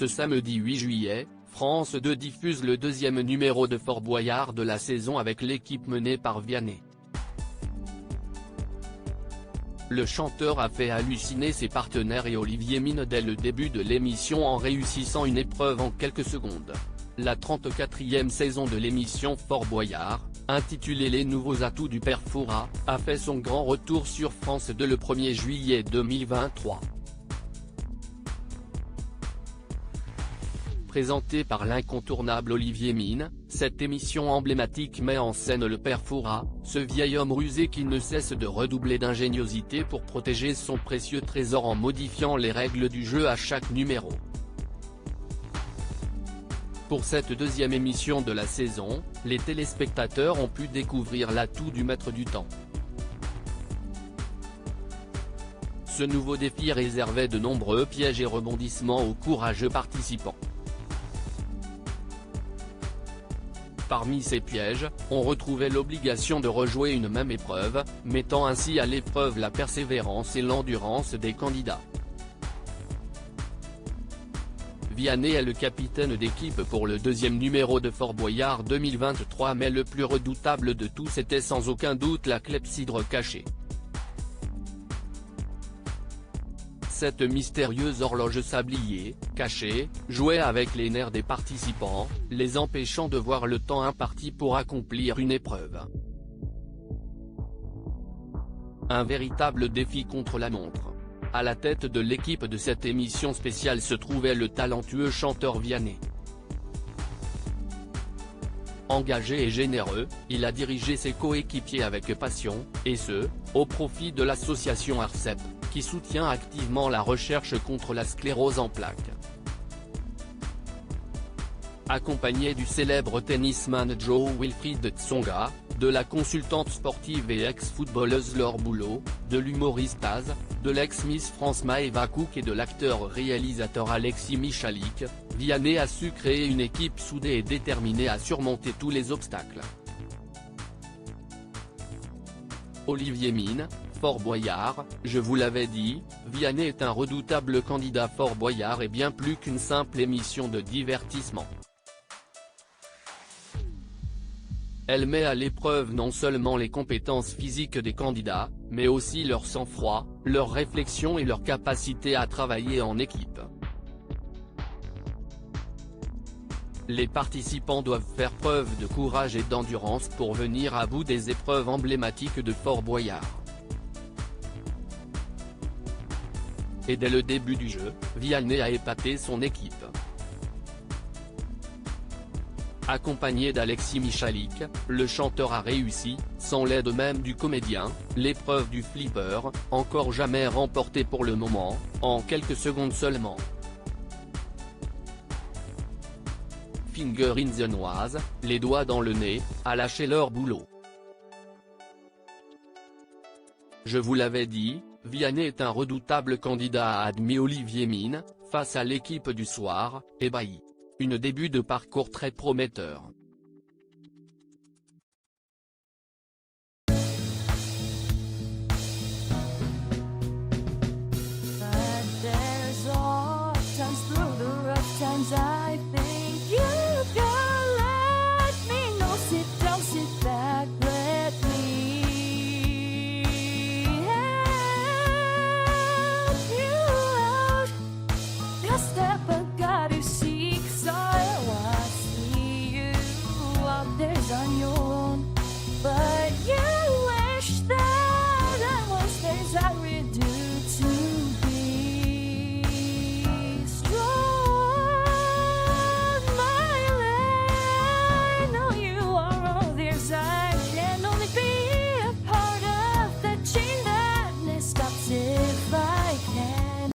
Ce samedi 8 juillet, France 2 diffuse le deuxième numéro de Fort Boyard de la saison avec l'équipe menée par Vianney. Le chanteur a fait halluciner ses partenaires et Olivier Mine dès le début de l'émission en réussissant une épreuve en quelques secondes. La 34e saison de l'émission Fort Boyard, intitulée Les nouveaux atouts du père Fouras, a fait son grand retour sur France 2 le 1er juillet 2023. Présentée par l'incontournable Olivier Mine, cette émission emblématique met en scène le père Fouras, ce vieil homme rusé qui ne cesse de redoubler d'ingéniosité pour protéger son précieux trésor en modifiant les règles du jeu à chaque numéro. Pour cette deuxième émission de la saison, les téléspectateurs ont pu découvrir l'atout du maître du temps. Ce nouveau défi réservait de nombreux pièges et rebondissements aux courageux participants. Parmi ces pièges, on retrouvait l'obligation de rejouer une même épreuve, mettant ainsi à l'épreuve la persévérance et l'endurance des candidats. Vianney est le capitaine d'équipe pour le deuxième numéro de Fort Boyard 2023 mais le plus redoutable de tous était sans aucun doute la clepsydre cachée. Cette mystérieuse horloge sablier, cachée, jouait avec les nerfs des participants, les empêchant de voir le temps imparti pour accomplir une épreuve. Un véritable défi contre la montre. À la tête de l'équipe de cette émission spéciale se trouvait le talentueux chanteur Vianney. Engagé et généreux, il a dirigé ses coéquipiers avec passion, et ce, au profit de l'association ARCEP, qui soutient activement la recherche contre la sclérose en plaques. Accompagné du célèbre tennisman Jo-Wilfried Tsonga, de la consultante sportive et ex-footballeuse Laure Boulot, de l'humoriste Az, de l'ex-Miss France Maëva Cook et de l'acteur-réalisateur Alexis Michalik, Vianney a su créer une équipe soudée et déterminée à surmonter tous les obstacles. Olivier Mine, Fort Boyard, je vous l'avais dit, Vianney est un redoutable candidat. Fort Boyard est bien plus qu'une simple émission de divertissement. Elle met à l'épreuve non seulement les compétences physiques des candidats, mais aussi leur sang-froid, leur réflexion et leur capacité à travailler en équipe. Les participants doivent faire preuve de courage et d'endurance pour venir à bout des épreuves emblématiques de Fort Boyard. Et dès le début du jeu, Vianney a épaté son équipe. Accompagné d'Alexis Michalik, le chanteur a réussi, sans l'aide même du comédien, l'épreuve du flipper, encore jamais remportée pour le moment, en quelques secondes seulement. Finger in the nose, les doigts dans le nez, a lâché Laure Boulot. Je vous l'avais dit, Vianney est un redoutable candidat, a admis Olivier Mine, face à l'équipe du soir, ébahi. Un début de parcours très prometteur.